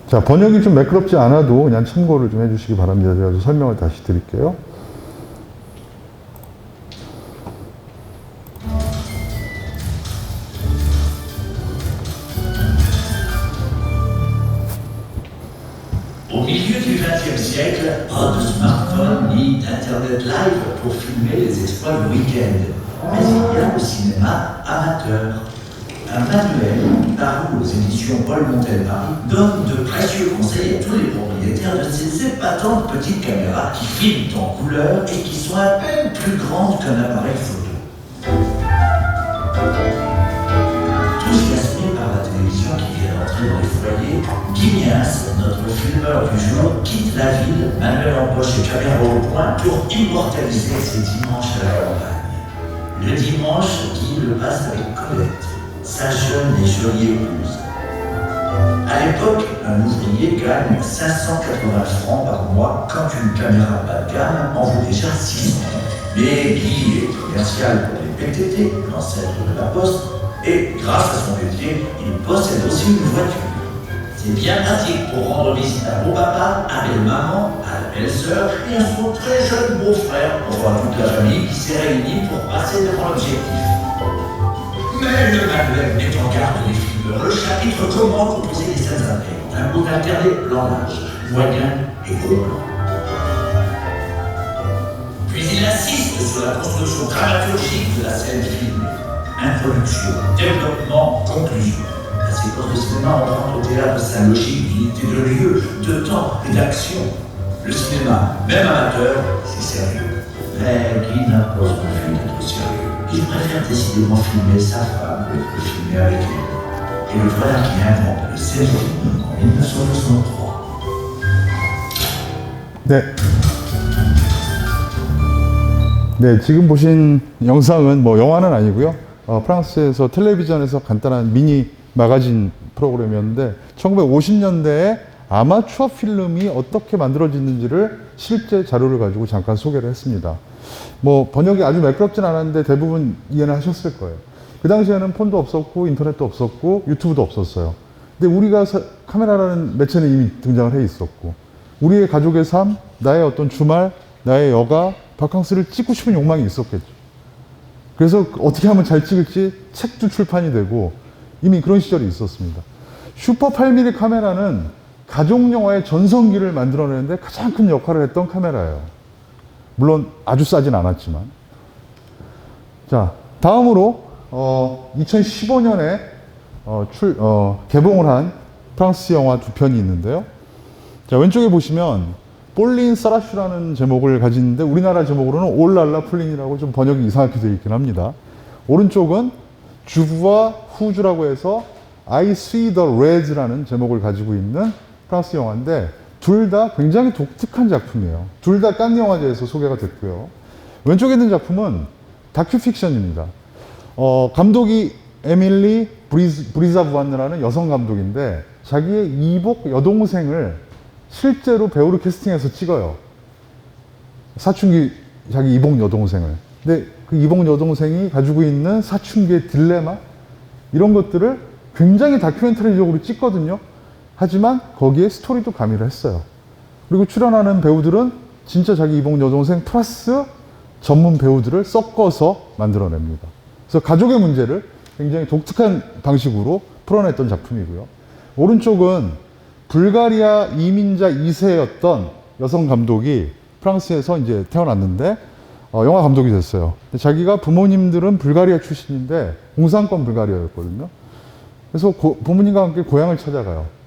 자, 번역이 좀 매끄럽지 않아도 그냥 참고를 좀 해주시기 바랍니다. 제가 좀 설명을 다시 드릴게요. Au milieu du XXe siècle, pas de smartphone ni d'internet live pour filmer les exploits du week-end. Mais il y a le cinéma amateur. Un manuel, paru aux éditions Paul Montel-Paris, donne de précieux conseils à tous les propriétaires de ces épatantes petites caméras qui filment en couleur et qui sont à peine plus grandes qu'un appareil photo. Enthousiasmé par la télévision qui vient d'entrer dans les foyers, Guy Miens, notre filmeur du jour, quitte la ville, manuel en poche et caméra au point, pour immortaliser ses dimanches à la campagne. Le dimanche, Guy le passe avec Colette, sa jeune et jolie épouse. À l'époque, un ouvrier gagne 580 francs par mois quand une caméra bas de gamme en vaut déjà 600. Mais Guy est commercial pour les PTT, l'ancêtre de la Poste, et grâce à son métier, il possède aussi une voiture. C'est bien pratique pour rendre visite à beau papa, à belle maman, à la belle sœur et à son très jeune beau-frère, pour voir toute la famille qui s'est réunie pour passer devant l'objectif. Mais le manuel met en garde les filmeurs. Le chapitre comment composer des scènes intègres. Un bout alterné plan large, moyen et gros plan. Puis il insiste sur la construction dramaturgique de la scène filmée. Introduction, développement, conclusion. La séquence de cinéma emprunte au théâtre sa logique d'unité de lieu, de temps et d'action. Le cinéma, même amateur, c'est sérieux. Mais Guy n'impose refus d'être sérieux. Il préfère décidément filmer sa femme que de filmer avec elle. Et le voilà qui invente le série en 1963. 네. 네, 지금 보신 영상은 뭐 영화는 아니고요. 프랑스에서 텔레비전에서 간단한 미니 마가진 프로그램이었는데 1950년대에 아마추어 필름이 어떻게 만들어지는지를 실제 자료를 가지고 잠깐 소개를 했습니다. 뭐 번역이 아주 매끄럽진 않았는데 대부분 이해는 하셨을 거예요. 그 당시에는 폰도 없었고 인터넷도 없었고 유튜브도 없었어요. 근데 우리가 카메라라는 매체는 이미 등장을 해 있었고 우리의 가족의 삶, 나의 어떤 주말, 나의 여가, 바캉스를 찍고 싶은 욕망이 있었겠죠. 그래서 어떻게 하면 잘 찍을지 책도 출판이 되고 이미 그런 시절이 있었습니다. 슈퍼 8mm 카메라는 가족 영화의 전성기를 만들어내는데 가장 큰 역할을 했던 카메라예요. 물론 아주 싸진 않았지만. 자, 다음으로 2015년에 개봉을 한 프랑스 영화 두 편이 있는데요. 자, 왼쪽에 보시면 볼린 사라슈라는 제목을 가지는데 우리나라 제목으로는 올랄라 플린이라고 좀 번역이 이상하게 되어 있긴 합니다. 오른쪽은 주부와 후주라고 해서 I See the Reds라는 제목을 가지고 있는 프랑스 영화인데 둘 다 굉장히 독특한 작품이에요. 둘 다 칸 영화제에서 소개가 됐고요. 왼쪽에 있는 작품은 다큐 픽션입니다. 감독이 에밀리 브리자부안느라는 여성 감독인데 자기의 이복 여동생을 실제로 배우로 캐스팅해서 찍어요. 사춘기 자기 이복 여동생을. 근데 그 이복 여동생이 가지고 있는 사춘기의 딜레마 이런 것들을 굉장히 다큐멘터리적으로 찍거든요. 하지만 거기에 스토리도 가미를 했어요. 그리고 출연하는 배우들은 진짜 자기 이복 여동생 플러스 전문 배우들을 섞어서 만들어냅니다. 그래서 가족의 문제를 굉장히 독특한 방식으로 풀어냈던 작품이고요. 오른쪽은 불가리아 이민자 2세였던 여성 감독이 프랑스에서 이제 태어났는데 영화 감독이 됐어요. 자기가 부모님들은 불가리아 출신인데 공산권 불가리아였거든요. 그래서 부모님과 함께 고향을 찾아가요.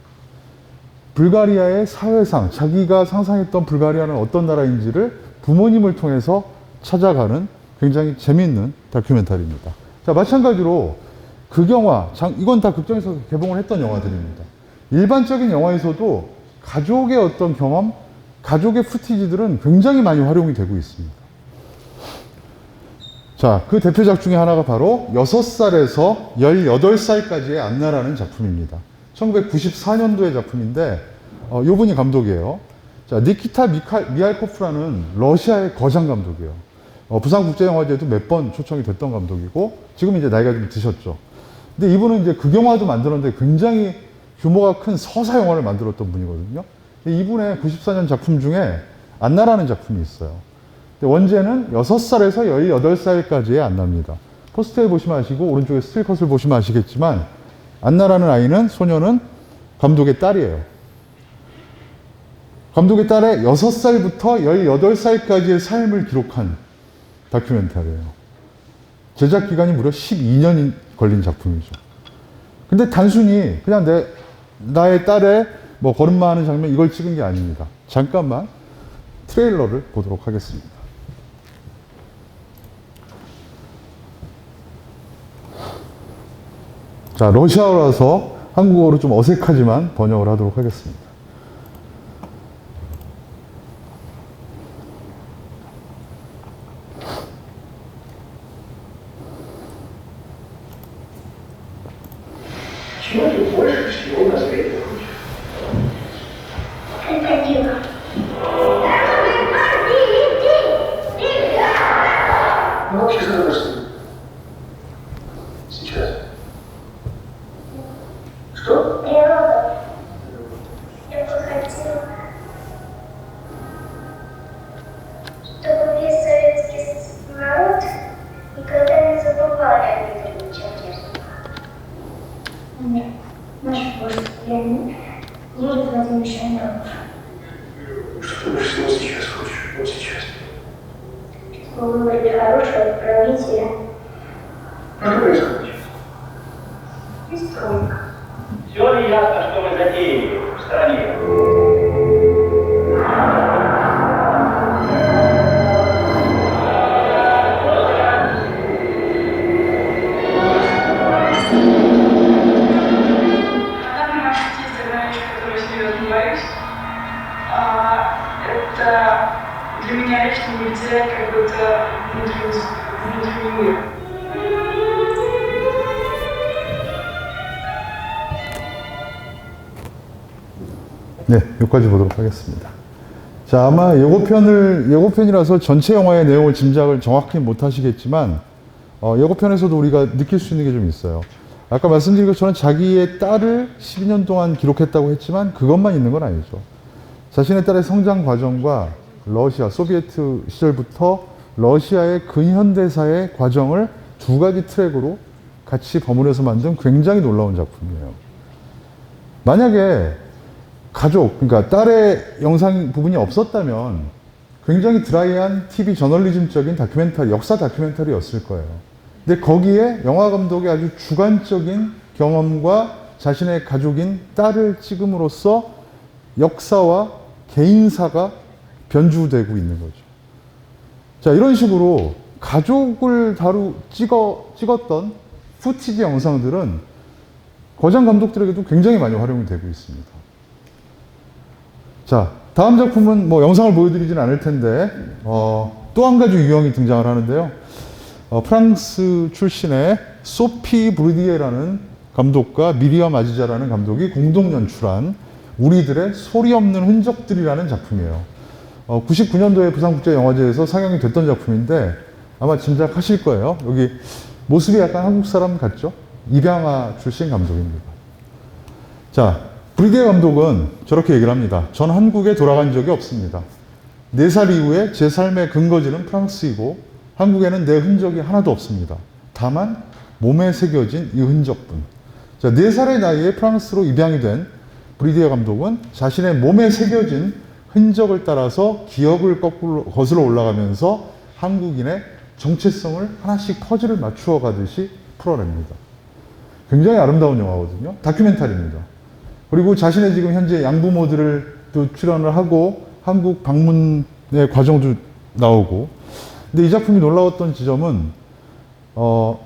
불가리아의 사회상, 자기가 상상했던 불가리아는 어떤 나라인지를 부모님을 통해서 찾아가는 굉장히 재미있는 다큐멘터리입니다. 자, 마찬가지로 극영화, 이건 다 극장에서 개봉을 했던 영화들입니다. 일반적인 영화에서도 가족의 어떤 경험, 가족의 푸티지들은 굉장히 많이 활용이 되고 있습니다. 자, 그 대표작 중에 하나가 바로 6살에서 18살까지의 안나라는 작품입니다. 1994년도의 작품인데 요분이 감독이에요. 자, 니키타 미할코프라는 러시아의 거장 감독이에요. 부산국제영화제에도 몇 번 초청이 됐던 감독이고 지금 이제 나이가 좀 드셨죠. 근데 이분은 이제 극영화도 만들었는데 굉장히 규모가 큰 서사 영화를 만들었던 분이거든요. 이분의 94년 작품 중에 안나라는 작품이 있어요. 원제는 6살에서 18살까지의 안나입니다. 포스터에 보시면 아시고 오른쪽에 스틸컷을 보시면 아시겠지만 안나라는 아이는 소녀는 감독의 딸이에요. 감독의 딸의 6살부터 18살까지의 삶을 기록한 다큐멘터리예요. 제작 기간이 무려 12년이 걸린 작품이죠. 근데 단순히 그냥 나의 딸의 뭐 걸음마하는 장면 이걸 찍은 게 아닙니다. 잠깐만 트레일러를 보도록 하겠습니다. 자, 러시아어라서 한국어로 좀 어색하지만 번역을 하도록 하겠습니다. Чего ты больше всего на свете хочешь? Крокодила. Ну, вообще, когда что? Сейчас. Что? Природа. Я бы хотела, чтобы весь советский народ никогда не забывали о Дмитрии Черкесове. Нет, наш вождь Леонид Юрий Владимирович Андропов. Что ты больше всего сейчас хочешь? Вот сейчас. Чтобы вы выбрали хорошего правителя Ну, что происходит? и стройка. Все ли ясно, что мы затеяли в стране? Данный наш единственная вещь, которую я серьезно боюсь, это для меня лично будет терять какой-то внутренний мир. 네, 여기까지 보도록 하겠습니다. 자, 아마 예고편이라서 전체 영화의 내용을 짐작을 정확히 못 하시겠지만, 예고편에서도 우리가 느낄 수 있는 게 좀 있어요. 아까 말씀드린 것처럼 자기의 딸을 12년 동안 기록했다고 했지만 그것만 있는 건 아니죠. 자신의 딸의 성장 과정과 러시아, 소비에트 시절부터 러시아의 근현대사의 과정을 두 가지 트랙으로 같이 버무려서 만든 굉장히 놀라운 작품이에요. 만약에 가족, 그러니까 딸의 영상 부분이 없었다면 굉장히 드라이한 TV 저널리즘적인 다큐멘터리, 역사 다큐멘터리였을 거예요. 근데 거기에 영화 감독의 아주 주관적인 경험과 자신의 가족인 딸을 찍음으로써 역사와 개인사가 변주되고 있는 거죠. 자, 이런 식으로 가족을 찍었던 후티지 영상들은 거장 감독들에게도 굉장히 많이 활용이 되고 있습니다. 자, 다음 작품은 뭐 영상을 보여드리진 않을 텐데 또 한 가지 유형이 등장을 하는데요. 프랑스 출신의 소피 브루디에라는 감독과 미리암 아지자라는 감독이 공동 연출한 우리들의 소리 없는 흔적들이라는 작품이에요. 99년도에 부산국제영화제에서 상영이 됐던 작품인데 아마 짐작하실 거예요. 여기 모습이 약간 한국 사람 같죠? 입양아 출신 감독입니다. 자, 브루디에 감독은 저렇게 얘기를 합니다. 전 한국에 돌아간 적이 없습니다. 4살 이후에 제 삶의 근거지는 프랑스이고 한국에는 내 흔적이 하나도 없습니다. 다만 몸에 새겨진 이 흔적뿐. 자, 4살의 나이에 프랑스로 입양이 된 브루디에 감독은 자신의 몸에 새겨진 흔적을 따라서 기억을 거슬러 올라가면서 한국인의 정체성을 하나씩 퍼즐을 맞추어 가듯이 풀어냅니다. 굉장히 아름다운 영화거든요. 다큐멘터리입니다. 그리고 자신의 지금 현재 양부모들을 또 출연을 하고 한국 방문의 과정도 나오고. 근데 이 작품이 놀라웠던 지점은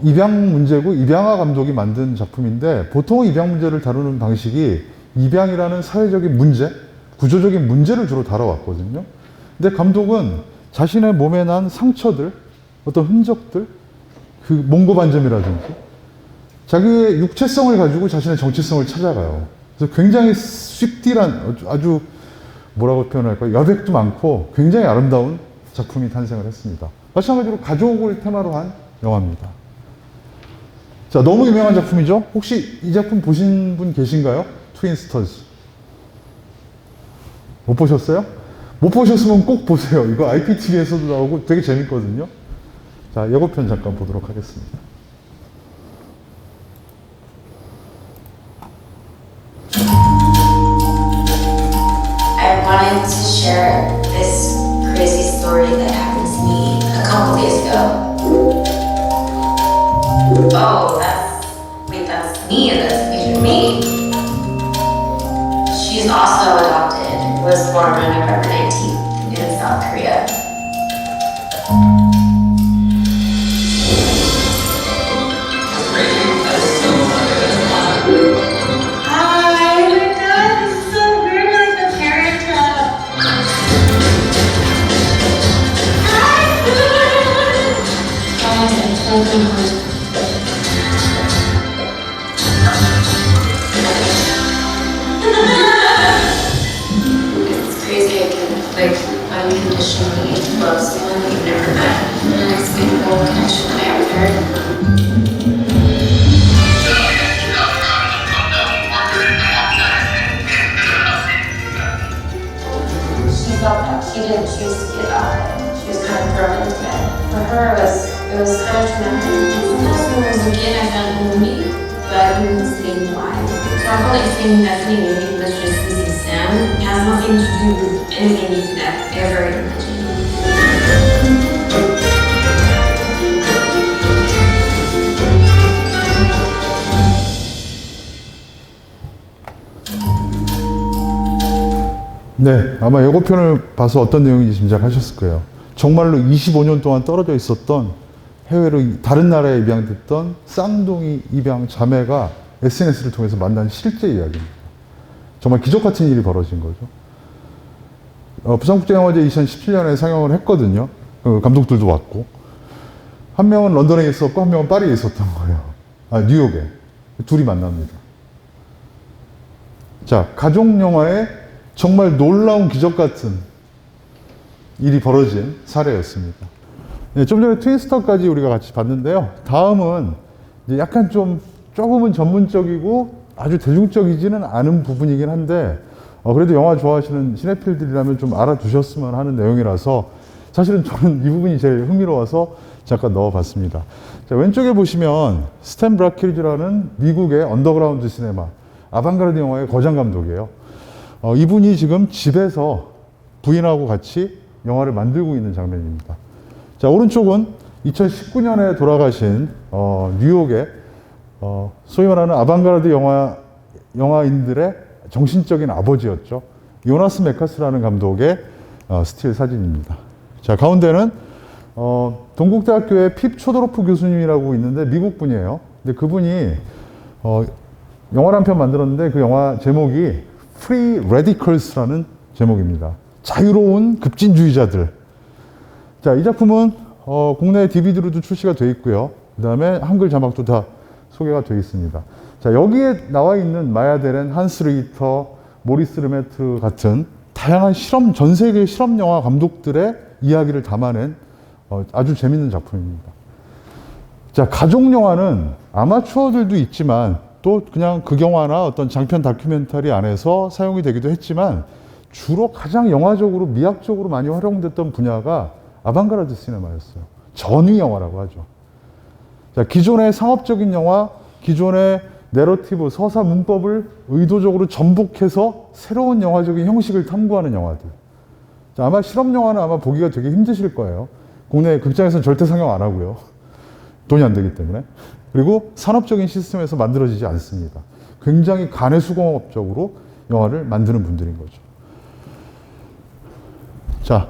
입양 문제고 입양아 감독이 만든 작품인데 보통 입양 문제를 다루는 방식이 입양이라는 사회적인 문제, 구조적인 문제를 주로 다뤄왔거든요. 근데 감독은 자신의 몸에 난 상처들, 어떤 흔적들, 그 몽고 반점이라든지 자기의 육체성을 가지고 자신의 정체성을 찾아가요. 그래서 굉장히 씹딜한 아주 뭐라고 표현할까요? 여백도 많고 굉장히 아름다운 작품이 탄생을 했습니다. 마찬가지로 가족을 테마로 한 영화입니다. 자, 너무 유명한 작품이죠? 혹시 이 작품 보신 분 계신가요? 트윈스터즈. 못 보셨어요? 못 보셨으면 꼭 보세요. 이거 IPTV에서도 나오고 되게 재밌거든요. 자, 예고편 잠깐 보도록 하겠습니다. I wanted to share this crazy story that happened to me a couple days ago. Oh, that's me, that's a picture of me. She's also adopted, was born on November 19th in South Korea. Hi, oh my god, this is so weird, like the parent trap. It's crazy I can like unconditionally love someone that you've never met. An unexplainable connection that I have with her. She felt that she didn't choose to be adopted. She was kind of thrown into it. For her, it was kind of traumatic. Sometimes when I was a kid, I felt lonely, but I couldn't explain why. So I felt like saying Bethany maybe was just losing Sam. It has nothing to do with anything that ever imagined. 네, 아마 예고편을 봐서 어떤 내용인지 짐작하셨을 거예요. 정말로 25년 동안 떨어져 있었던 해외로 다른 나라에 입양됐던 쌍둥이 입양 자매가 SNS를 통해서 만난 실제 이야기입니다. 정말 기적 같은 일이 벌어진 거죠. 부산국제영화제 2017년에 상영을 했거든요. 감독들도 왔고. 한 명은 런던에 있었고 한 명은 파리에 있었던 거예요. 뉴욕에. 둘이 만납니다. 자, 가족 영화에 정말 놀라운 기적 같은 일이 벌어진 사례였습니다. 네, 좀 전에 트윈스터까지 우리가 같이 봤는데요. 다음은 이제 약간 조금은 전문적이고 아주 대중적이지는 않은 부분이긴 한데, 그래도 영화 좋아하시는 시네필들이라면 좀 알아두셨으면 하는 내용이라서 사실은 저는 이 부분이 제일 흥미로워서 잠깐 넣어봤습니다. 자, 왼쪽에 보시면 스탠 브라키리즈라는 미국의 언더그라운드 시네마, 아방가르드 영화의 거장 감독이에요. 이분이 지금 집에서 부인하고 같이 영화를 만들고 있는 장면입니다. 자, 오른쪽은 2019년에 돌아가신 뉴욕의 소위 말하는 아방가르드 영화인들의 정신적인 아버지였죠. 요나스 메카스라는 감독의 스틸 사진입니다. 자, 가운데는 동국대학교의 핍 초도로프 교수님이라고 있는데 미국 분이에요. 근데 그분이 영화를 한 편 만들었는데 그 영화 제목이 Free Radicals라는 제목입니다. 자유로운 급진주의자들. 자, 이 작품은 국내 DVD로도 출시가 되어 있고요. 그 다음에 한글 자막도 다 소개가 되어 있습니다. 자, 여기에 나와 있는 마야 데렌, 한스 리히터, 모리스 르메트 같은 다양한 전 세계 실험 영화 감독들의 이야기를 담아낸 아주 재밌는 작품입니다. 자, 가족 영화는 아마추어들도 있지만 또 그냥 극영화나 어떤 장편 다큐멘터리 안에서 사용이 되기도 했지만 주로 가장 영화적으로 미학적으로 많이 활용됐던 분야가 아방가르드 시네마였어요. 전위 영화라고 하죠. 자, 기존의 상업적인 영화, 기존의 내러티브, 서사 문법을 의도적으로 전복해서 새로운 영화적인 형식을 탐구하는 영화들. 자, 아마 실험 영화는 아마 보기가 되게 힘드실 거예요. 국내 극장에서는 절대 상영 안 하고요. 돈이 안 되기 때문에. 그리고 산업적인 시스템에서 만들어지지 않습니다. 굉장히 가내수공업적으로 영화를 만드는 분들인 거죠. 자,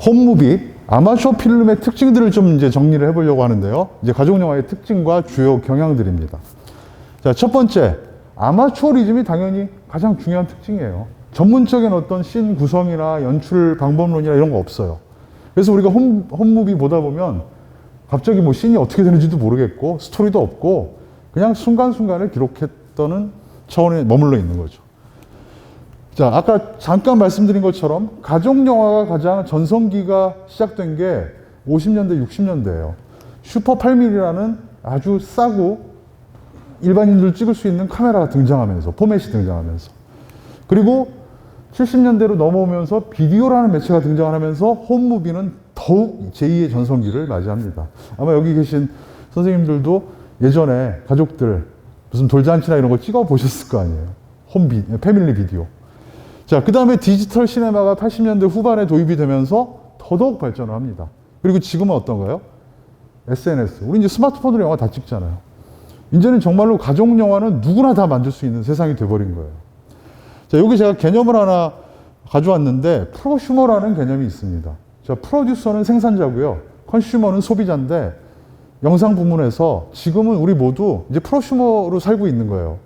홈무비, 아마추어 필름의 특징들을 좀 이제 정리를 해보려고 하는데요. 이제 가족 영화의 특징과 주요 경향들입니다. 자, 첫 번째, 아마추어리즘이 당연히 가장 중요한 특징이에요. 전문적인 어떤 씬 구성이나 연출 방법론이나 이런 거 없어요. 그래서 우리가 홈무비 보다 보면 갑자기 뭐 씬이 어떻게 되는지도 모르겠고 스토리도 없고 그냥 순간순간을 기록했다는 차원에 머물러 있는 거죠. 자, 아까 잠깐 말씀드린 것처럼 가족 영화가 가장 전성기가 시작된 게 50년대, 60년대예요. 슈퍼 8mm라는 아주 싸고 일반인들 찍을 수 있는 카메라가 등장하면서, 포맷이 등장하면서, 그리고 70년대로 넘어오면서 비디오라는 매체가 등장하면서 홈무비는 더욱 제2의 전성기를 맞이합니다. 아마 여기 계신 선생님들도 예전에 가족들 무슨 돌잔치나 이런 거 찍어 보셨을 거 아니에요. 패밀리 비디오. 자, 그 다음에 디지털 시네마가 80년대 후반에 도입이 되면서 더더욱 발전을 합니다. 그리고 지금은 어떤가요? SNS. 우리 이제 스마트폰으로 영화 다 찍잖아요. 이제는 정말로 가족 영화는 누구나 다 만들 수 있는 세상이 돼버린 거예요. 자, 여기 제가 개념을 하나 가져왔는데, 프로슈머라는 개념이 있습니다. 자, 프로듀서는 생산자고요. 컨슈머는 소비자인데, 영상 부문에서 지금은 우리 모두 이제 프로슈머로 살고 있는 거예요.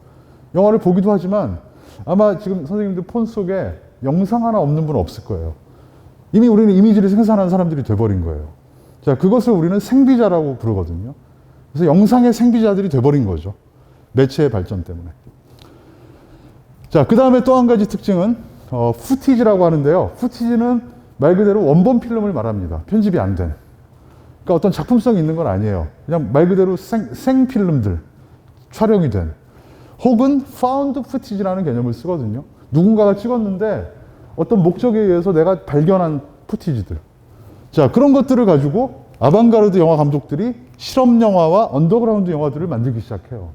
영화를 보기도 하지만, 아마 지금 선생님들 폰 속에 영상 하나 없는 분은 없을 거예요. 이미 우리는 이미지를 생산하는 사람들이 돼버린 거예요. 자, 그것을 우리는 생비자라고 부르거든요. 그래서 영상의 생비자들이 돼버린 거죠. 매체의 발전 때문에. 자, 그 다음에 또 한 가지 특징은 후티지라고 하는데요. 후티지는 말 그대로 원본 필름을 말합니다. 편집이 안 된. 그러니까 어떤 작품성이 있는 건 아니에요. 그냥 말 그대로 생필름들, 촬영이 된. 혹은 found footage라는 개념을 쓰거든요. 누군가가 찍었는데 어떤 목적에 의해서 내가 발견한 푸티지들. 자, 그런 것들을 가지고 아방가르드 영화 감독들이 실험 영화와 언더그라운드 영화들을 만들기 시작해요.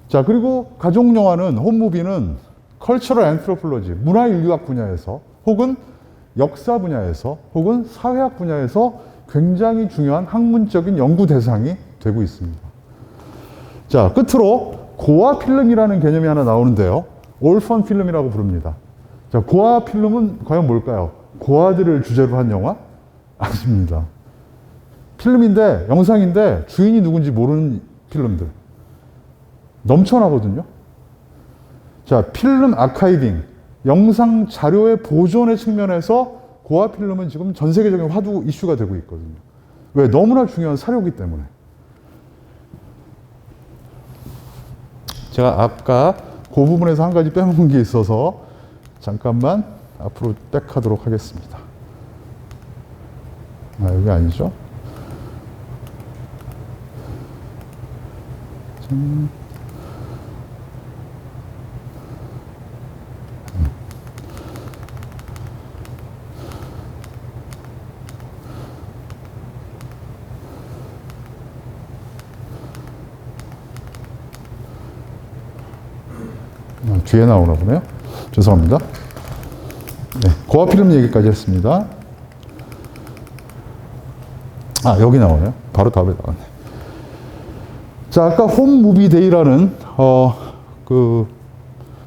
자, 그리고 가족 영화는, 홈무비는 컬처럴 앤트로폴로지, 문화인류학 분야에서, 혹은 역사 분야에서, 혹은 사회학 분야에서 굉장히 중요한 학문적인 연구 대상이 되고 있습니다. 자, 끝으로 고아 필름이라는 개념이 하나 나오는데요. 올펀 필름이라고 부릅니다. 자, 고아 필름은 과연 뭘까요? 고아들을 주제로 한 영화? 아닙니다. 필름인데, 영상인데 주인이 누군지 모르는 필름들. 넘쳐나거든요. 자, 필름 아카이빙, 영상 자료의 보존의 측면에서 고아 필름은 지금 전 세계적인 화두 이슈가 되고 있거든요. 왜? 너무나 중요한 사료이기 때문에. 제가 아까 그 부분에서 한 가지 빼먹은 게 있어서 잠깐만 앞으로 백하도록 하겠습니다. 아, 여기 아니죠? 뒤에 나오나 보네요. 죄송합니다. 네, 고아 필름 얘기까지 했습니다. 아, 여기 나오네요. 바로 답에 나왔네. 자, 아까 홈무비 데이라는 그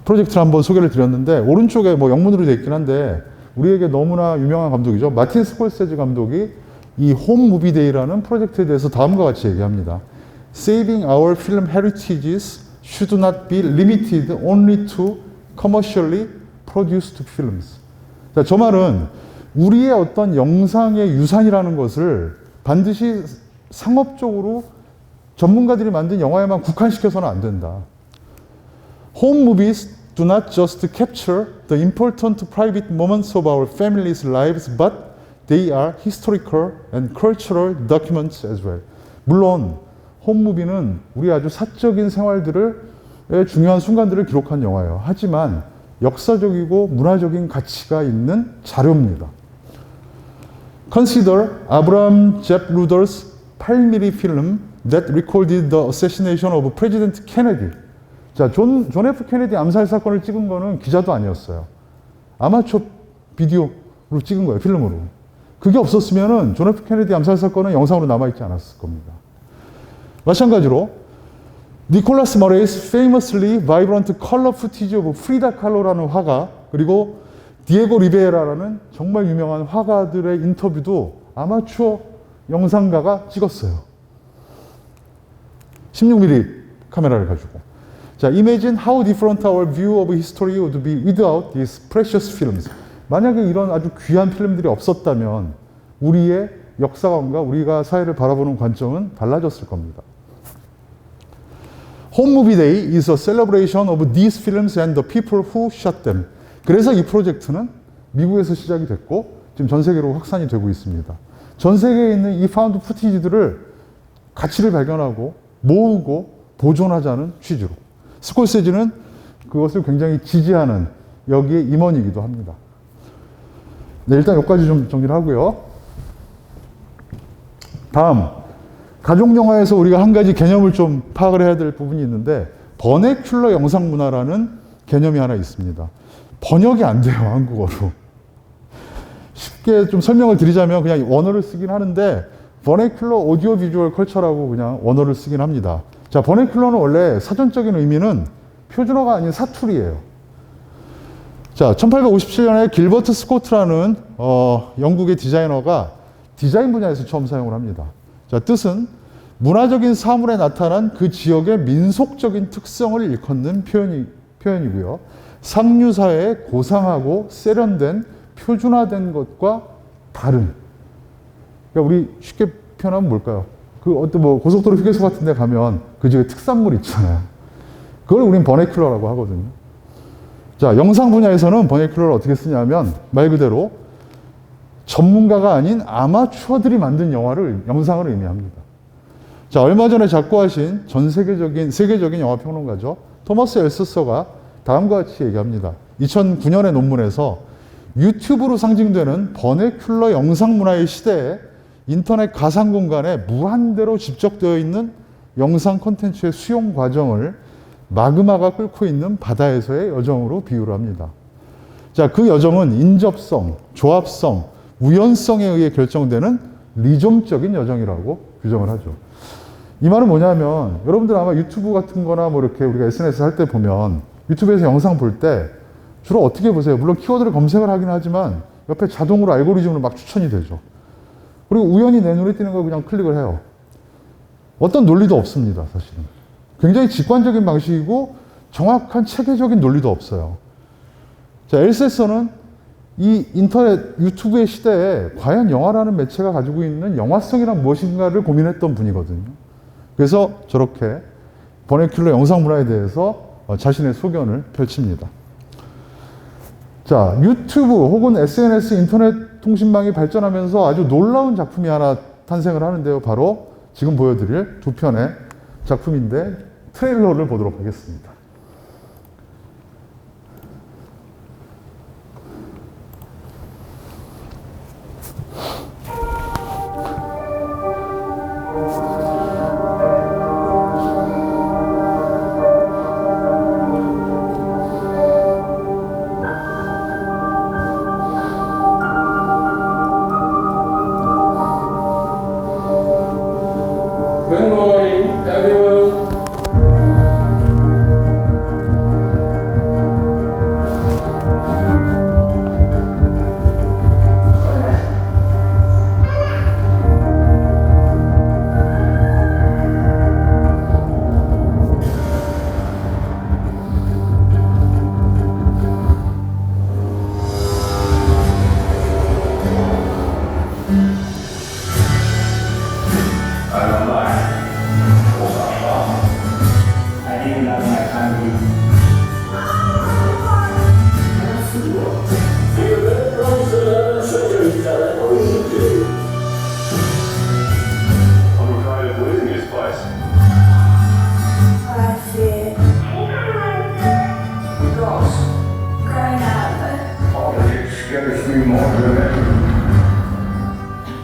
프로젝트를 한번 소개를 드렸는데, 오른쪽에 뭐 영문으로 되어 있긴 한데 우리에게 너무나 유명한 감독이죠. 마틴 스콜세지 감독이 이 홈무비 데이라는 프로젝트에 대해서 다음과 같이 얘기합니다. Saving our film heritages should not be limited only to commercially produced films. 자, 저 말은 우리의 어떤 영상의 유산이라는 것을 반드시 상업적으로 전문가들이 만든 영화에만 국한시켜서는 안 된다. Home movies do not just capture the important private moments of our families' lives, but they are historical and cultural documents as well. 물론 홈무비는 우리 아주 사적인 생활들의 중요한 순간들을 기록한 영화예요. 하지만 역사적이고 문화적인 가치가 있는 자료입니다. Consider Abraham Zapruder's 8mm film that recorded the assassination of President Kennedy. 자, 존 F. 케네디 암살 사건을 찍은 거는 기자도 아니었어요. 아마추어 비디오로 찍은 거예요, 필름으로. 그게 없었으면은 존 F. 케네디 암살 사건은 영상으로 남아있지 않았을 겁니다. 마찬가지로 니콜라스 머레이's famously vibrant color footage of Frida Kahlo라는 화가, 그리고 디에고 리베라라는 정말 유명한 화가들의 인터뷰도 아마추어 영상가가 찍었어요. 16mm 카메라를 가지고. 자, imagine how different our view of history would be without these precious films. 만약에 이런 아주 귀한 필름들이 없었다면 우리의 역사관과 우리가 사회를 바라보는 관점은 달라졌을 겁니다. Home Movie Day is a celebration of these films and the people who shot them. 그래서 이 프로젝트는 미국에서 시작이 됐고 지금 전 세계로 확산이 되고 있습니다. 전 세계에 있는 이 파운드 푸티지들을 가치를 발견하고 모으고 보존하자는 취지로. 스콜세지는 그것을 굉장히 지지하는 여기에 임원이기도 합니다. 네, 일단 여기까지 좀 정리를 하고요. 다음, 가족 영화에서 우리가 한 가지 개념을 좀 파악을 해야 될 부분이 있는데 버네큘러 영상 문화라는 개념이 하나 있습니다. 번역이 안 돼요, 한국어로. 쉽게 좀 설명을 드리자면 그냥 원어를 쓰긴 하는데 버네큘러 오디오 비주얼 컬처라고 그냥 원어를 쓰긴 합니다. 자, 버네큘러는 원래 사전적인 의미는 표준어가 아닌 사투리예요. 자, 1857년에 길버트 스코트라는 영국의 디자이너가 디자인 분야에서 처음 사용을 합니다. 자, 뜻은 문화적인 사물에 나타난 그 지역의 민속적인 특성을 일컫는 표현이고요. 상류사회의 고상하고 세련된 표준화된 것과 다른. 그러니까 우리 쉽게 표현하면 뭘까요? 그 어떤 뭐 고속도로 휴게소 같은 데 가면 그 지역에 특산물 있잖아요. 그걸 우린 버네큘러라고 하거든요. 자, 영상 분야에서는 버네큘러를 어떻게 쓰냐면 말 그대로 전문가가 아닌 아마추어들이 만든 영상을 의미합니다. 자, 얼마 전에 작고하신 세계적인 영화 평론가죠. 토머스 엘서서가 다음과 같이 얘기합니다. 2009년의 논문에서 유튜브로 상징되는 버네큘러 영상 문화의 시대에 인터넷 가상 공간에 무한대로 집적되어 있는 영상 콘텐츠의 수용 과정을 마그마가 끓고 있는 바다에서의 여정으로 비유를 합니다. 자, 그 여정은 인접성, 조합성, 우연성에 의해 결정되는 리좀적인 여정이라고 규정을 하죠. 이 말은 뭐냐면 여러분들 아마 유튜브 같은 거나 뭐 이렇게 우리가 SNS 할 때 보면 유튜브에서 영상 볼 때 주로 어떻게 보세요? 물론 키워드를 검색을 하긴 하지만 옆에 자동으로 알고리즘으로 막 추천이 되죠. 그리고 우연히 내 눈에 띄는 거 그냥 클릭을 해요. 어떤 논리도 없습니다, 사실은. 굉장히 직관적인 방식이고 정확한 체계적인 논리도 없어요. 자, 엘세서는 이 인터넷 유튜브의 시대에 과연 영화라는 매체가 가지고 있는 영화성이란 무엇인가를 고민했던 분이거든요. 그래서 저렇게 버네큘러 영상 문화에 대해서 자신의 소견을 펼칩니다. 자, 유튜브 혹은 SNS 인터넷 통신망이 발전하면서 아주 놀라운 작품이 하나 탄생을 하는데요. 바로 지금 보여드릴 두 편의 작품인데 트레일러를 보도록 하겠습니다. Good morning, everyone.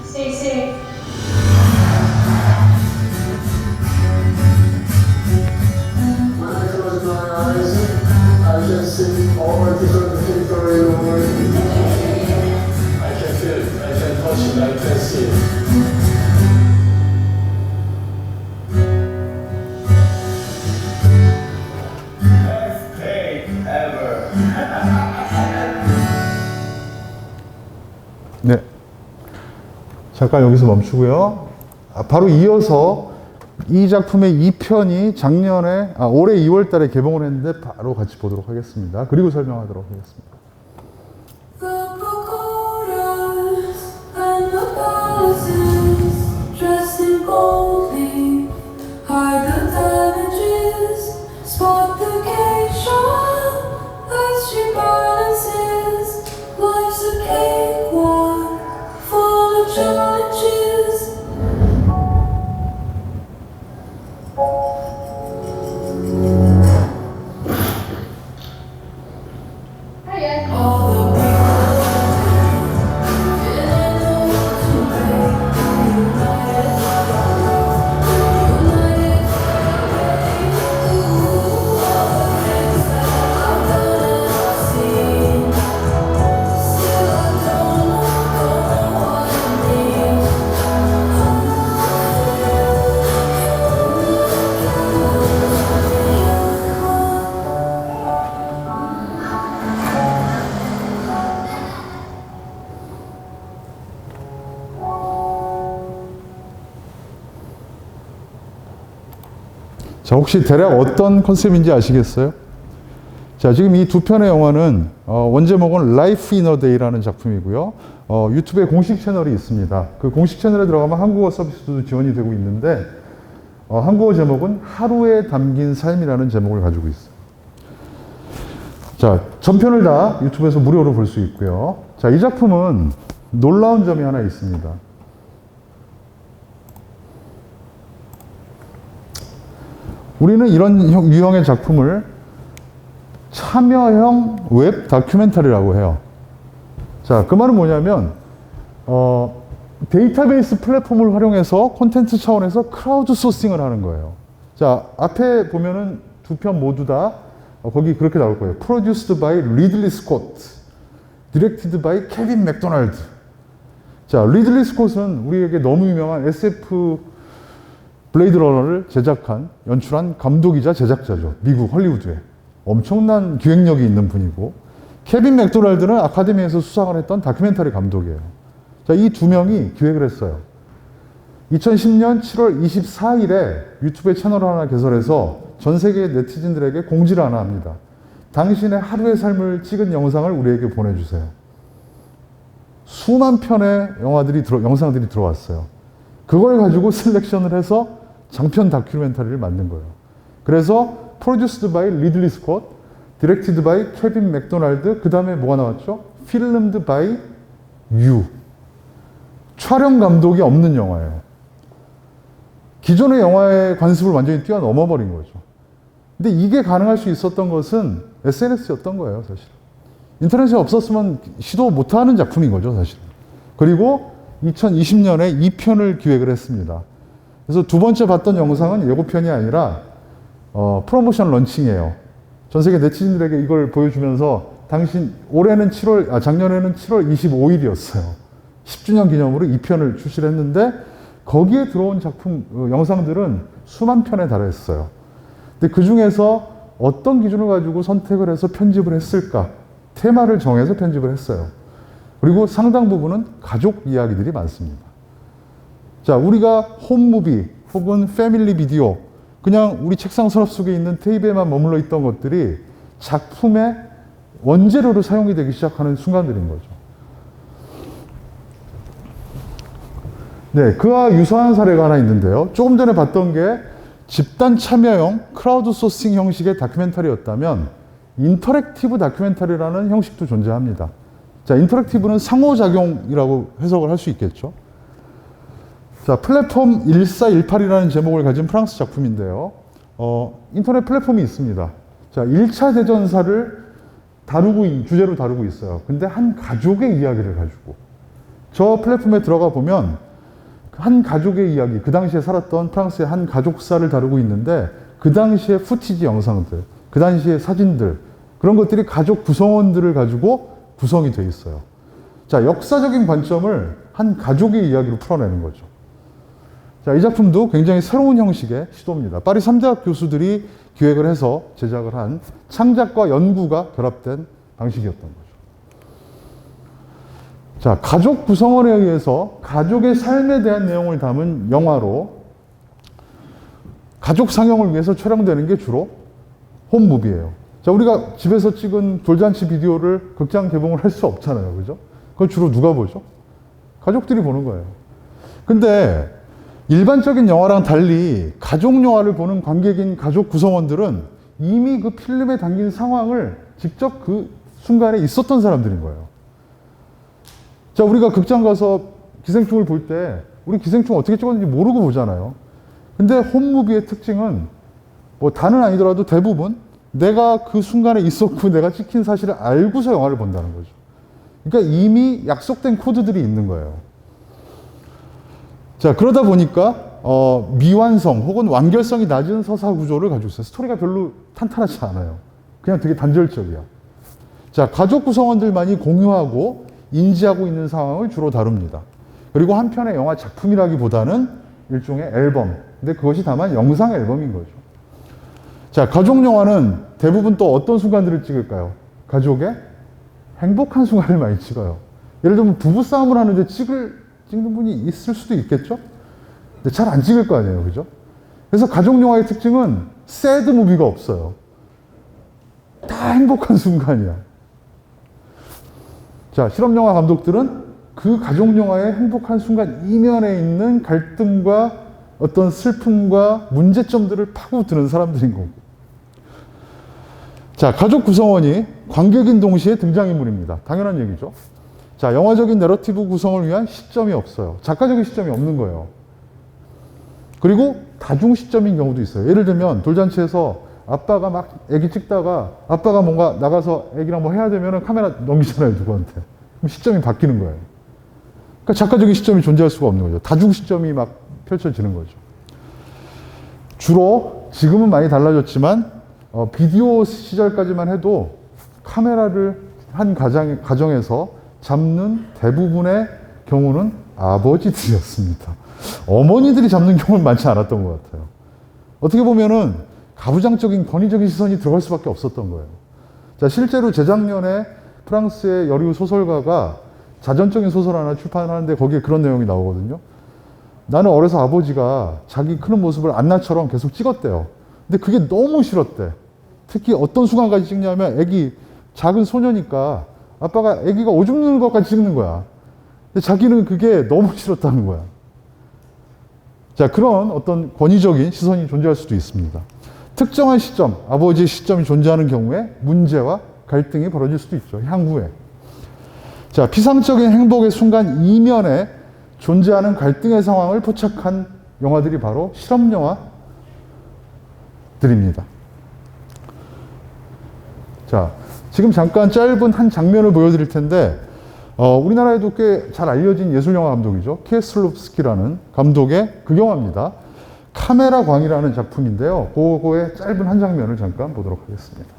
Stay safe. When I close my eyes, I can see all my different people in the world. I can feel it, I can touch it, I can see it. Best day ever. 네. 잠깐 여기서 멈추고요. 바로 이어서 이 작품의 2편이 올해 2월 달에 개봉을 했는데 바로 같이 보도록 하겠습니다. 그리고 설명하도록 하겠습니다. The pagodas and the palaces, dressed in goldly, hide the damages, spot the geisha as she balances. Life's a cakewalk, full of challenges. 자, 혹시 대략 어떤 컨셉인지 아시겠어요? 자, 지금 이 두 편의 영화는 원제목은 Life in a Day라는 작품이고요. 유튜브에 공식 채널이 있습니다. 그 공식 채널에 들어가면 한국어 서비스도 지원이 되고 있는데 한국어 제목은 하루에 담긴 삶이라는 제목을 가지고 있어요. 자, 전편을 다 유튜브에서 무료로 볼 수 있고요. 자, 이 작품은 놀라운 점이 하나 있습니다. 우리는 이런 유형의 작품을 참여형 웹 다큐멘터리라고 해요. 자, 그 말은 뭐냐면 데이터베이스 플랫폼을 활용해서 콘텐츠 차원에서 크라우드 소싱을 하는 거예요. 자, 앞에 보면은 두 편 모두 다 거기 그렇게 나올 거예요. Produced by Ridley Scott, Directed by Kevin MacDonald. 자, 리들리 스콧은 우리에게 너무 유명한 SF 블레이드 러너를 제작한, 연출한 감독이자 제작자죠. 미국 헐리우드에. 엄청난 기획력이 있는 분이고, 케빈 맥도날드는 아카데미에서 수상을 했던 다큐멘터리 감독이에요. 자, 이 두 명이 기획을 했어요. 2010년 7월 24일에 유튜브에 채널을 하나 개설해서 전 세계 네티즌들에게 공지를 하나 합니다. 당신의 하루의 삶을 찍은 영상을 우리에게 보내주세요. 수만 편의 영상들이 들어왔어요. 그걸 가지고 셀렉션을 해서 장편 다큐멘터리를 만든 거예요. 그래서 Produced by Ridley Scott, Directed by Kevin MacDonald, 그 다음에 뭐가 나왔죠? Filmed by You. 촬영 감독이 없는 영화예요. 기존의 영화의 관습을 완전히 뛰어넘어 버린 거죠. 근데 이게 가능할 수 있었던 것은 SNS였던 거예요, 사실. 인터넷이 없었으면 시도 못하는 작품인 거죠, 사실. 그리고 2020년에 2편을 기획을 했습니다. 그래서 두 번째 봤던 영상은 예고편이 아니라 프로모션 런칭이에요. 전 세계 네티즌들에게 이걸 보여주면서 작년에는 7월 25일이었어요. 10주년 기념으로 2편을 출시를 했는데 거기에 들어온 작품, 영상들은 수만 편에 달했어요. 근데 그 중에서 어떤 기준을 가지고 선택을 해서 편집을 했을까? 테마를 정해서 편집을 했어요. 그리고 상당 부분은 가족 이야기들이 많습니다. 자, 우리가 홈무비 혹은 패밀리 비디오, 그냥 우리 책상 서랍 속에 있는 테이프에만 머물러 있던 것들이 작품의 원재료로 사용이 되기 시작하는 순간들인 거죠. 네, 그와 유사한 사례가 하나 있는데요. 조금 전에 봤던 게 집단 참여형 크라우드 소싱 형식의 다큐멘터리였다면 인터랙티브 다큐멘터리라는 형식도 존재합니다. 자, 인터랙티브는 상호작용이라고 해석을 할 수 있겠죠. 자, 플랫폼 1418이라는 제목을 가진 프랑스 작품인데요. 인터넷 플랫폼이 있습니다. 자, 1차 대전사를 주제로 다루고 있어요. 근데 한 가족의 이야기를 가지고. 저 플랫폼에 들어가 보면 한 가족의 이야기, 그 당시에 살았던 프랑스의 한 가족사를 다루고 있는데 그 당시의 후티지 영상들, 그 당시의 사진들, 그런 것들이 가족 구성원들을 가지고 구성이 돼 있어요. 자, 역사적인 관점을 한 가족의 이야기로 풀어내는 거죠. 자, 이 작품도 굉장히 새로운 형식의 시도입니다. 파리 3대학 교수들이 기획을 해서 제작을 한 창작과 연구가 결합된 방식이었던 거죠. 자, 가족 구성원에 의해서 가족의 삶에 대한 내용을 담은 영화로 가족 상영을 위해서 촬영되는 게 주로 홈무비예요. 자, 우리가 집에서 찍은 돌잔치 비디오를 극장 개봉을 할 수 없잖아요. 그죠? 그걸 주로 누가 보죠? 가족들이 보는 거예요. 근데 일반적인 영화랑 달리 가족 영화를 보는 관객인 가족 구성원들은 이미 그 필름에 담긴 상황을 직접 그 순간에 있었던 사람들인 거예요. 자, 우리가 극장 가서 기생충을 볼 때 우리 기생충 어떻게 찍었는지 모르고 보잖아요. 근데 홈무비의 특징은 뭐 다는 아니더라도 대부분 내가 그 순간에 있었고 내가 찍힌 사실을 알고서 영화를 본다는 거죠. 그러니까 이미 약속된 코드들이 있는 거예요. 자, 그러다 보니까 미완성 혹은 완결성이 낮은 서사 구조를 가지고 있어요. 스토리가 별로 탄탄하지 않아요. 그냥 되게 단절적이야. 자, 가족 구성원들만이 공유하고 인지하고 있는 상황을 주로 다룹니다. 그리고 한 편의 영화 작품이라기보다는 일종의 앨범. 근데 그것이 다만 영상 앨범인 거죠. 자, 가족 영화는 대부분 또 어떤 순간들을 찍을까요? 가족의 행복한 순간을 많이 찍어요. 예를 들면 부부싸움을 하는데 찍는 분이 있을 수도 있겠죠? 근데 잘 안 찍을 거 아니에요. 그죠? 그래서 가족 영화의 특징은 새드 무비가 없어요. 다 행복한 순간이야. 자, 실험영화 감독들은 그 가족영화의 행복한 순간 이면에 있는 갈등과 어떤 슬픔과 문제점들을 파고드는 사람들인 거고. 자, 가족 구성원이 관객인 동시에 등장인물입니다. 당연한 얘기죠. 자, 영화적인 내러티브 구성을 위한 시점이 없어요. 작가적인 시점이 없는 거예요. 그리고 다중 시점인 경우도 있어요. 예를 들면 돌잔치에서 아빠가 막 애기 찍다가 아빠가 뭔가 나가서 애기랑 뭐 해야 되면 카메라 넘기잖아요, 누구한테. 그럼 시점이 바뀌는 거예요. 그러니까 작가적인 시점이 존재할 수가 없는 거죠. 다중 시점이 막 펼쳐지는 거죠. 주로 지금은 많이 달라졌지만 비디오 시절까지만 해도 카메라를 한 가정에서 잡는 대부분의 경우는 아버지들이었습니다. 어머니들이 잡는 경우는 많지 않았던 것 같아요. 어떻게 보면은 가부장적인 권위적인 시선이 들어갈 수밖에 없었던 거예요. 자, 실제로 재작년에 프랑스의 여류 소설가가 자전적인 소설 하나 출판하는데 거기에 그런 내용이 나오거든요. 나는 어려서 아버지가 자기 크는 모습을 안나처럼 계속 찍었대요. 근데 그게 너무 싫었대. 특히 어떤 순간까지 찍냐면 애기 작은 소녀니까 아빠가 애기가 오줌 누는 것까지 찍는 거야. 근데 자기는 그게 너무 싫었다는 거야. 자, 그런 어떤 권위적인 시선이 존재할 수도 있습니다. 특정한 시점, 아버지의 시점이 존재하는 경우에 문제와 갈등이 벌어질 수도 있죠. 향후에. 자, 피상적인 행복의 순간 이면에 존재하는 갈등의 상황을 포착한 영화들이 바로 실험 영화들입니다. 자, 지금 잠깐 짧은 한 장면을 보여드릴 텐데 우리나라에도 꽤 잘 알려진 예술영화 감독이죠. 키에슬롭스키라는 감독의 그 영화입니다. 카메라 광이라는 작품인데요. 그거의 짧은 한 장면을 잠깐 보도록 하겠습니다.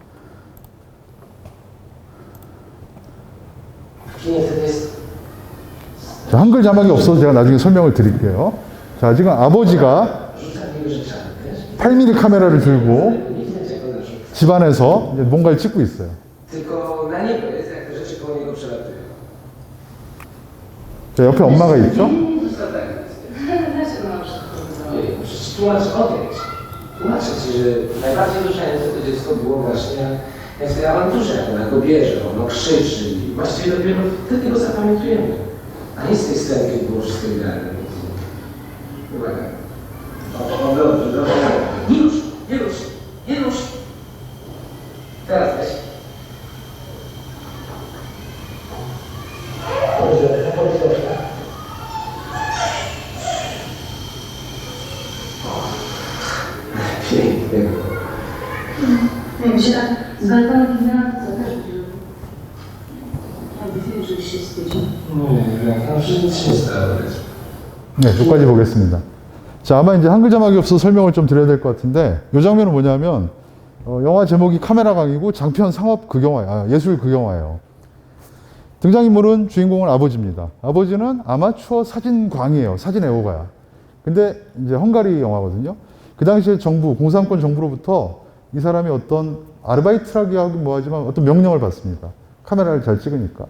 자, 한글 자막이 없어서 제가 나중에 설명을 드릴게요. 자, 지금 아버지가 8mm 카메라를 들고 집안에서 뭔가를 찍고 있어요. 자, 옆에 엄마가 있죠? Tłumaczy odejść. Tłumaczę ci, że najbardziej ruszające to dziecko było właśnie jak w tej awanturze, jak ona go bierze, ono krzyczy i właściwie dopiero wtedy go zapamiętujemy. A nie z tej sceny, kiedy było wszystko idealne. Uwaga. Dobrze, dobrze. Nie rusz, nie rusz, nie rusz. Teraz weź. Dobrze, dobrze. 네, 여기까지 보겠습니다. 자, 아마 이제 한글 자막이 없어서 설명을 좀 드려야 될 것 같은데, 이 장면은 뭐냐면, 영화 제목이 카메라 강이고 장편 상업 극영화, 예술 극영화예요. 등장인물은 주인공은 아버지입니다. 아버지는 아마추어 사진광이에요. 사진 애호가야. 근데 이제 헝가리 영화거든요. 그 당시에 정부, 공산권 정부로부터 이 사람이 어떤 아르바이트라기 하긴 뭐하지만 어떤 명령을 받습니다. 카메라를 잘 찍으니까.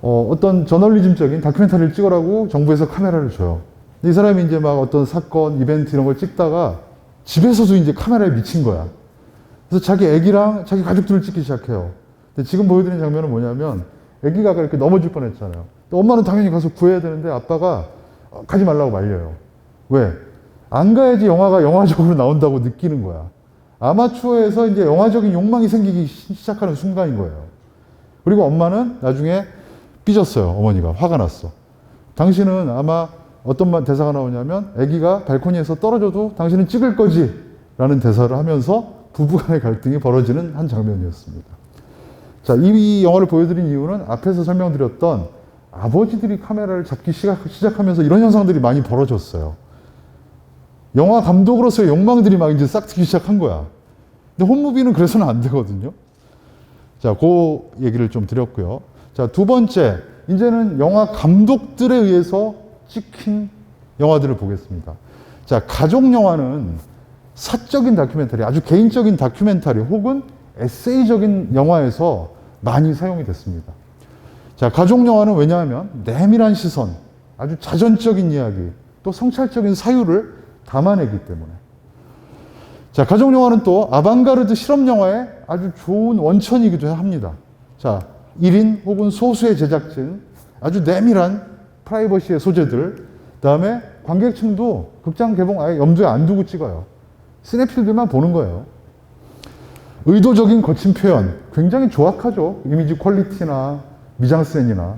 어떤 저널리즘적인 다큐멘터리를 찍으라고 정부에서 카메라를 줘요. 근데 이 사람이 이제 막 어떤 사건, 이벤트 이런 걸 찍다가 집에서도 이제 카메라에 미친 거야. 그래서 자기 애기랑 자기 가족들을 찍기 시작해요. 근데 지금 보여드리는 장면은 뭐냐면 애기가 이렇게 넘어질 뻔했잖아요. 엄마는 당연히 가서 구해야 되는데 아빠가 가지 말라고 말려요. 왜? 안 가야지 영화가 영화적으로 나온다고 느끼는 거야. 아마추어에서 이제 영화적인 욕망이 생기기 시작하는 순간인 거예요. 그리고 엄마는 나중에 삐졌어요. 어머니가 화가 났어. 당신은 아마 어떤 대사가 나오냐면 아기가 발코니에서 떨어져도 당신은 찍을 거지 라는 대사를 하면서 부부간의 갈등이 벌어지는 한 장면이었습니다. 자, 이 영화를 보여드린 이유는 앞에서 설명드렸던 아버지들이 카메라를 잡기 시작하면서 이런 현상들이 많이 벌어졌어요. 영화 감독으로서의 욕망들이 막 이제 싹 트기 시작한 거야. 근데 홈무비는 그래서는 안 되거든요. 자, 그 얘기를 좀 드렸고요. 자, 두 번째, 이제는 영화 감독들에 의해서 찍힌 영화들을 보겠습니다. 자, 가족 영화는 사적인 다큐멘터리, 아주 개인적인 다큐멘터리 혹은 에세이적인 영화에서 많이 사용이 됐습니다. 자, 가족 영화는 왜냐하면 내밀한 시선, 아주 자전적인 이야기, 또 성찰적인 사유를 담아내기 때문에. 자, 가족 영화는 또 아방가르드 실험 영화의 아주 좋은 원천이기도 합니다. 자, 1인 혹은 소수의 제작진, 아주 내밀한 프라이버시의 소재들, 그다음에 관객층도 극장 개봉 아예 염두에 안 두고 찍어요. 시네필들만 보는 거예요. 의도적인 거친 표현, 굉장히 조악하죠. 이미지 퀄리티나 미장센이나.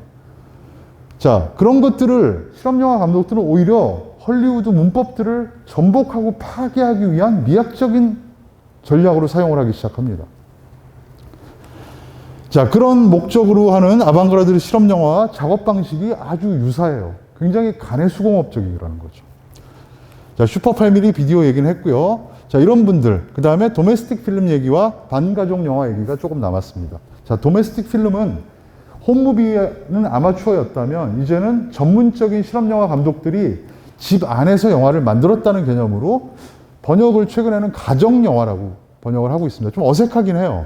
자, 그런 것들을 실험영화 감독들은 오히려 헐리우드 문법들을 전복하고 파괴하기 위한 미학적인 전략으로 사용을 하기 시작합니다. 자, 그런 목적으로 하는 아방가르드 실험영화 작업 방식이 아주 유사해요. 굉장히 간해수공업적이라는 거죠. 자, 슈퍼패밀리 비디오 얘기는 했고요. 자, 이런 분들, 그 다음에 도메스틱 필름 얘기와 반가족 영화 얘기가 조금 남았습니다. 자, 도메스틱 필름은 홈무비는 아마추어였다면 이제는 전문적인 실험영화 감독들이 집 안에서 영화를 만들었다는 개념으로 번역을 최근에는 가정영화라고 번역을 하고 있습니다. 좀 어색하긴 해요.